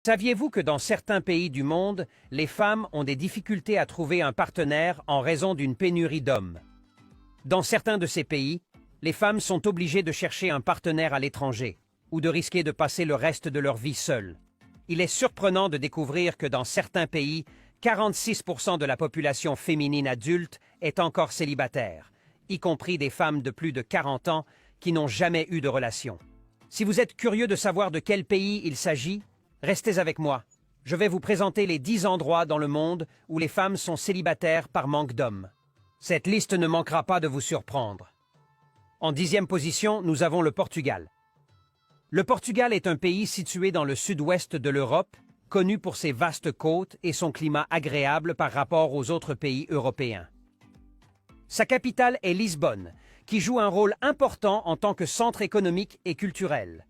Saviez-vous que dans certains pays du monde, les femmes ont des difficultés à trouver un partenaire en raison d'une pénurie d'hommes? Dans certains de ces pays, les femmes sont obligées de chercher un partenaire à l'étranger ou de risquer de passer le reste de leur vie seules. Il est surprenant de découvrir que dans certains pays, 46% de la population féminine adulte est encore célibataire, y compris des femmes de plus de 40 ans qui n'ont jamais eu de relation. Si vous êtes curieux de savoir de quel pays il s'agit, restez avec moi. Je vais vous présenter les 10 endroits dans le monde où les femmes sont célibataires par manque d'hommes. Cette liste ne manquera pas de vous surprendre. En 10e position, nous avons le Portugal. Le Portugal est un pays situé dans le sud-ouest de l'Europe, connu pour ses vastes côtes et son climat agréable par rapport aux autres pays européens. Sa capitale est Lisbonne, qui joue un rôle important en tant que centre économique et culturel.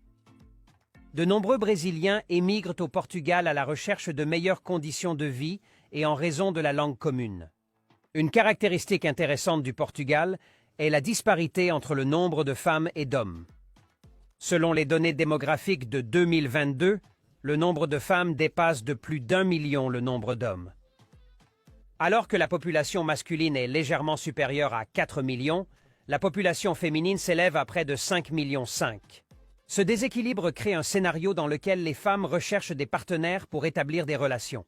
De nombreux Brésiliens émigrent au Portugal à la recherche de meilleures conditions de vie et en raison de la langue commune. Une caractéristique intéressante du Portugal est la disparité entre le nombre de femmes et d'hommes. Selon les données démographiques de 2022, le nombre de femmes dépasse de plus d'1 million le nombre d'hommes. Alors que la population masculine est légèrement supérieure à 4 millions, la population féminine s'élève à près de 5,5 millions. Ce déséquilibre crée un scénario dans lequel les femmes recherchent des partenaires pour établir des relations.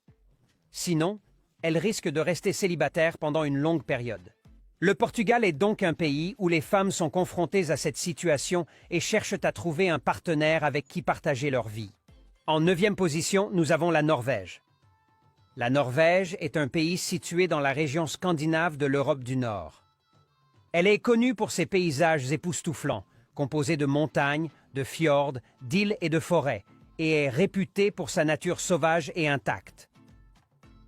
Sinon, elles risquent de rester célibataires pendant une longue période. Le Portugal est donc un pays où les femmes sont confrontées à cette situation et cherchent à trouver un partenaire avec qui partager leur vie. En 9e position, nous avons la Norvège. La Norvège est un pays situé dans la région scandinave de l'Europe du Nord. Elle est connue pour ses paysages époustouflants, composés de montagnes, de fjords, d'îles et de forêts, et est réputée pour sa nature sauvage et intacte.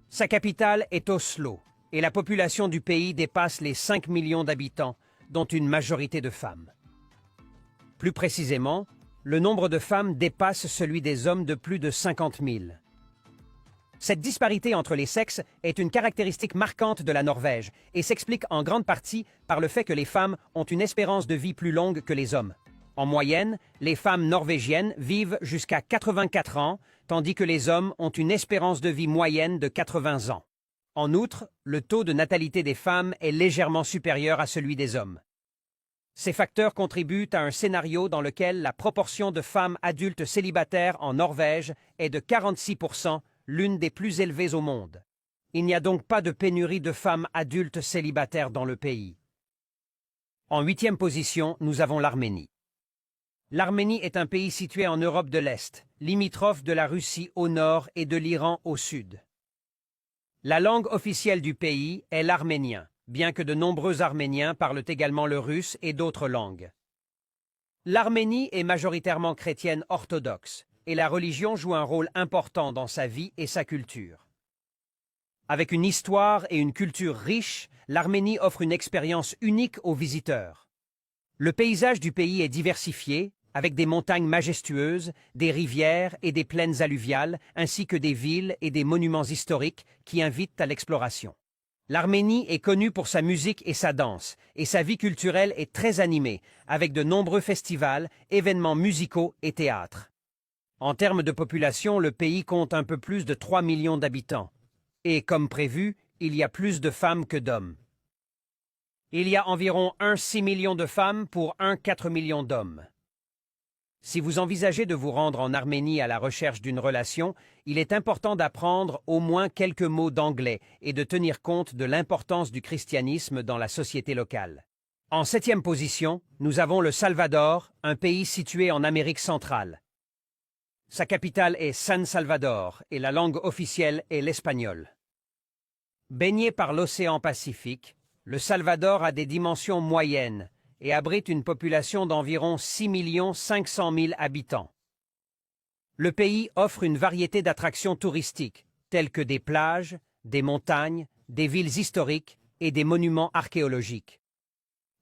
Sa capitale est Oslo, et la population du pays dépasse les 5 millions d'habitants, dont une majorité de femmes. Plus précisément, le nombre de femmes dépasse celui des hommes de plus de 50 000. Cette disparité entre les sexes est une caractéristique marquante de la Norvège et s'explique en grande partie par le fait que les femmes ont une espérance de vie plus longue que les hommes. En moyenne, les femmes norvégiennes vivent jusqu'à 84 ans, tandis que les hommes ont une espérance de vie moyenne de 80 ans. En outre, le taux de natalité des femmes est légèrement supérieur à celui des hommes. Ces facteurs contribuent à un scénario dans lequel la proportion de femmes adultes célibataires en Norvège est de 46%, l'une des plus élevées au monde. Il n'y a donc pas de pénurie de femmes adultes célibataires dans le pays. En 8e position, nous avons l'Arménie. L'Arménie est un pays situé en Europe de l'Est, limitrophe de la Russie au nord et de l'Iran au sud. La langue officielle du pays est l'arménien, bien que de nombreux Arméniens parlent également le russe et d'autres langues. L'Arménie est majoritairement chrétienne orthodoxe, et la religion joue un rôle important dans sa vie et sa culture. Avec une histoire et une culture riches, l'Arménie offre une expérience unique aux visiteurs. Le paysage du pays est diversifié, avec des montagnes majestueuses, des rivières et des plaines alluviales, ainsi que des villes et des monuments historiques qui invitent à l'exploration. L'Arménie est connue pour sa musique et sa danse, et sa vie culturelle est très animée, avec de nombreux festivals, événements musicaux et théâtres. En termes de population, le pays compte un peu plus de 3 millions d'habitants. Et comme prévu, il y a plus de femmes que d'hommes. Il y a environ 1,6 million de femmes pour 1,4 million d'hommes. Si vous envisagez de vous rendre en Arménie à la recherche d'une relation, il est important d'apprendre au moins quelques mots d'anglais et de tenir compte de l'importance du christianisme dans la société locale. En 7e position, nous avons le Salvador, un pays situé en Amérique centrale. Sa capitale est San Salvador et la langue officielle est l'espagnol. Baigné par l'océan Pacifique, le Salvador a des dimensions moyennes et abrite une population d'environ 6 500 000 habitants. Le pays offre une variété d'attractions touristiques, telles que des plages, des montagnes, des villes historiques et des monuments archéologiques.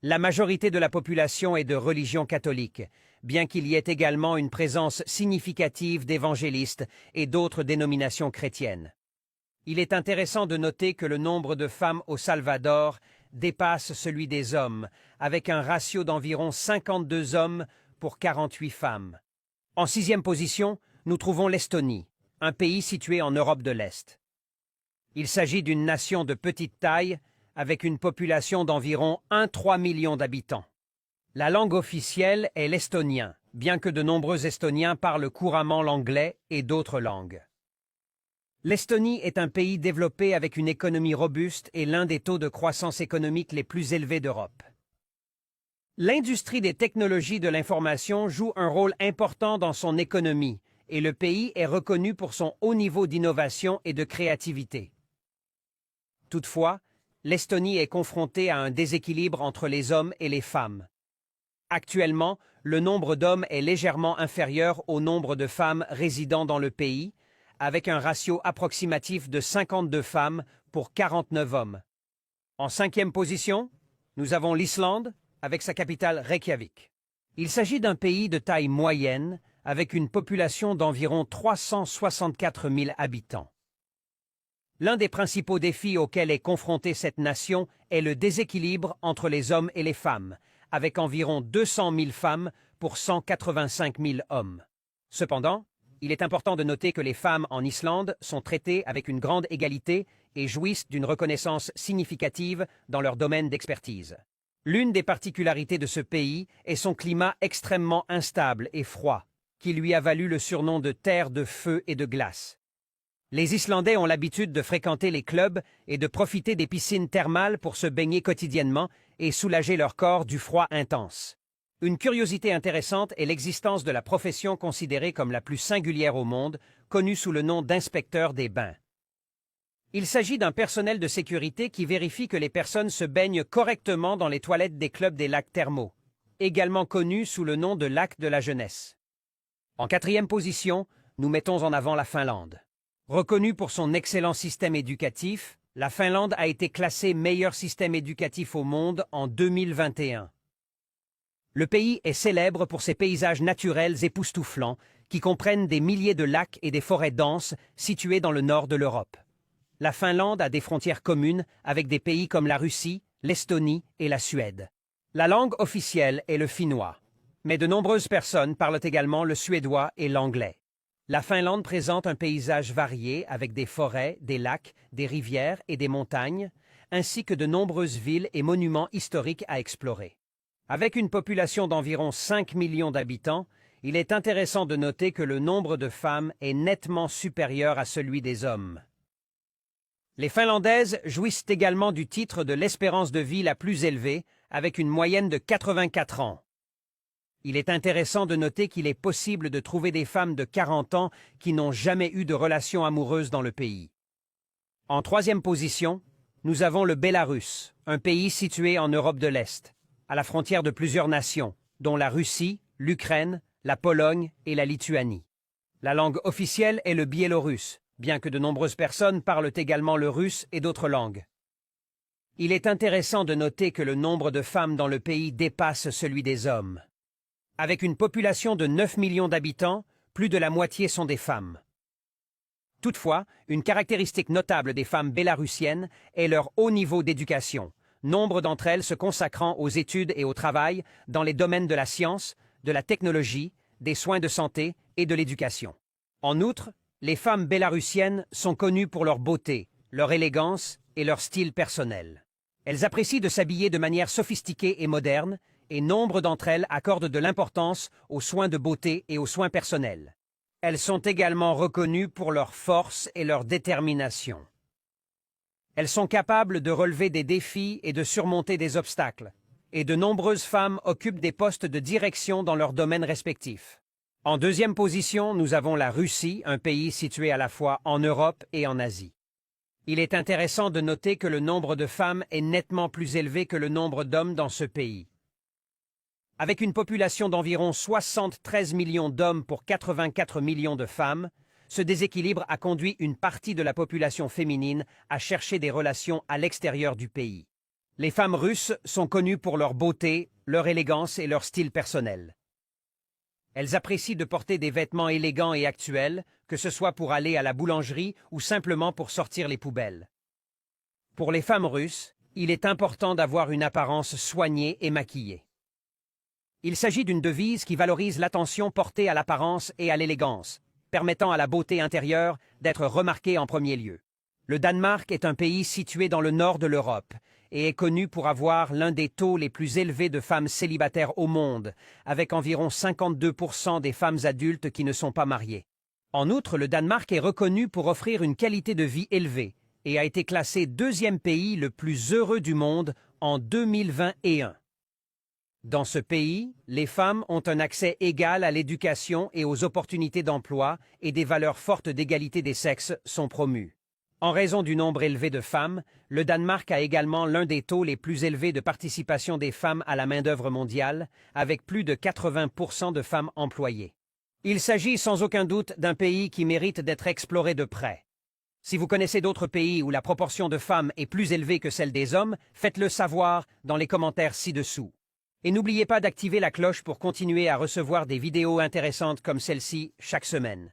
La majorité de la population est de religion catholique, bien qu'il y ait également une présence significative d'évangélistes et d'autres dénominations chrétiennes. Il est intéressant de noter que le nombre de femmes au Salvador dépasse celui des hommes, avec un ratio d'environ 52 hommes pour 48 femmes. En 6e position, nous trouvons l'Estonie, un pays situé en Europe de l'Est. Il s'agit d'une nation de petite taille, avec une population d'environ 1,3 million d'habitants. La langue officielle est l'estonien, bien que de nombreux Estoniens parlent couramment l'anglais et d'autres langues. L'Estonie est un pays développé avec une économie robuste et l'un des taux de croissance économique les plus élevés d'Europe. L'industrie des technologies de l'information joue un rôle important dans son économie et le pays est reconnu pour son haut niveau d'innovation et de créativité. Toutefois, l'Estonie est confrontée à un déséquilibre entre les hommes et les femmes. Actuellement, le nombre d'hommes est légèrement inférieur au nombre de femmes résidant dans le pays, avec un ratio approximatif de 52 femmes pour 49 hommes. En 5e position, nous avons l'Islande, avec sa capitale Reykjavik. Il s'agit d'un pays de taille moyenne, avec une population d'environ 364 000 habitants. L'un des principaux défis auxquels est confrontée cette nation est le déséquilibre entre les hommes et les femmes, avec environ 200 000 femmes pour 185 000 hommes. Cependant, il est important de noter que les femmes en Islande sont traitées avec une grande égalité et jouissent d'une reconnaissance significative dans leur domaine d'expertise. L'une des particularités de ce pays est son climat extrêmement instable et froid, qui lui a valu le surnom de terre de feu et de glace. Les Islandais ont l'habitude de fréquenter les clubs et de profiter des piscines thermales pour se baigner quotidiennement et soulager leur corps du froid intense. Une curiosité intéressante est l'existence de la profession considérée comme la plus singulière au monde, connue sous le nom d'inspecteur des bains. Il s'agit d'un personnel de sécurité qui vérifie que les personnes se baignent correctement dans les toilettes des clubs des lacs thermaux, également connus sous le nom de lac de la jeunesse. En 4e position, nous mettons en avant la Finlande. Reconnue pour son excellent système éducatif, la Finlande a été classée meilleur système éducatif au monde en 2021. Le pays est célèbre pour ses paysages naturels époustouflants qui comprennent des milliers de lacs et des forêts denses situées dans le nord de l'Europe. La Finlande a des frontières communes avec des pays comme la Russie, l'Estonie et la Suède. La langue officielle est le finnois, mais de nombreuses personnes parlent également le suédois et l'anglais. La Finlande présente un paysage varié avec des forêts, des lacs, des rivières et des montagnes, ainsi que de nombreuses villes et monuments historiques à explorer. Avec une population d'environ 5 millions d'habitants, il est intéressant de noter que le nombre de femmes est nettement supérieur à celui des hommes. Les Finlandaises jouissent également du titre de l'espérance de vie la plus élevée, avec une moyenne de 84 ans. Il est intéressant de noter qu'il est possible de trouver des femmes de 40 ans qui n'ont jamais eu de relation amoureuse dans le pays. En 3e position, nous avons le Bélarus, un pays situé en Europe de l'Est, à la frontière de plusieurs nations, dont la Russie, l'Ukraine, la Pologne et la Lituanie. La langue officielle est le biélorusse, bien que de nombreuses personnes parlent également le russe et d'autres langues. Il est intéressant de noter que le nombre de femmes dans le pays dépasse celui des hommes. Avec une population de 9 millions d'habitants, plus de la moitié sont des femmes. Toutefois, une caractéristique notable des femmes bélarussiennes est leur haut niveau d'éducation, nombre d'entre elles se consacrant aux études et au travail dans les domaines de la science, de la technologie, des soins de santé et de l'éducation. En outre, les femmes bélarussiennes sont connues pour leur beauté, leur élégance et leur style personnel. Elles apprécient de s'habiller de manière sophistiquée et moderne, et nombre d'entre elles accordent de l'importance aux soins de beauté et aux soins personnels. Elles sont également reconnues pour leur force et leur détermination. Elles sont capables de relever des défis et de surmonter des obstacles, et de nombreuses femmes occupent des postes de direction dans leurs domaines respectifs. En 2e position, nous avons la Russie, un pays situé à la fois en Europe et en Asie. Il est intéressant de noter que le nombre de femmes est nettement plus élevé que le nombre d'hommes dans ce pays. Avec une population d'environ 73 millions d'hommes pour 84 millions de femmes, ce déséquilibre a conduit une partie de la population féminine à chercher des relations à l'extérieur du pays. Les femmes russes sont connues pour leur beauté, leur élégance et leur style personnel. Elles apprécient de porter des vêtements élégants et actuels, que ce soit pour aller à la boulangerie ou simplement pour sortir les poubelles. Pour les femmes russes, il est important d'avoir une apparence soignée et maquillée. Il s'agit d'une devise qui valorise l'attention portée à l'apparence et à l'élégance, permettant à la beauté intérieure d'être remarquée en premier lieu. Le Danemark est un pays situé dans le nord de l'Europe et est connu pour avoir l'un des taux les plus élevés de femmes célibataires au monde, avec environ 52% des femmes adultes qui ne sont pas mariées. En outre, le Danemark est reconnu pour offrir une qualité de vie élevée et a été classé deuxième pays le plus heureux du monde en 2021. Dans ce pays, les femmes ont un accès égal à l'éducation et aux opportunités d'emploi et des valeurs fortes d'égalité des sexes sont promues. En raison du nombre élevé de femmes, le Danemark a également l'un des taux les plus élevés de participation des femmes à la main-d'œuvre mondiale, avec plus de 80% de femmes employées. Il s'agit sans aucun doute d'un pays qui mérite d'être exploré de près. Si vous connaissez d'autres pays où la proportion de femmes est plus élevée que celle des hommes, faites-le savoir dans les commentaires ci-dessous. Et n'oubliez pas d'activer la cloche pour continuer à recevoir des vidéos intéressantes comme celle-ci chaque semaine.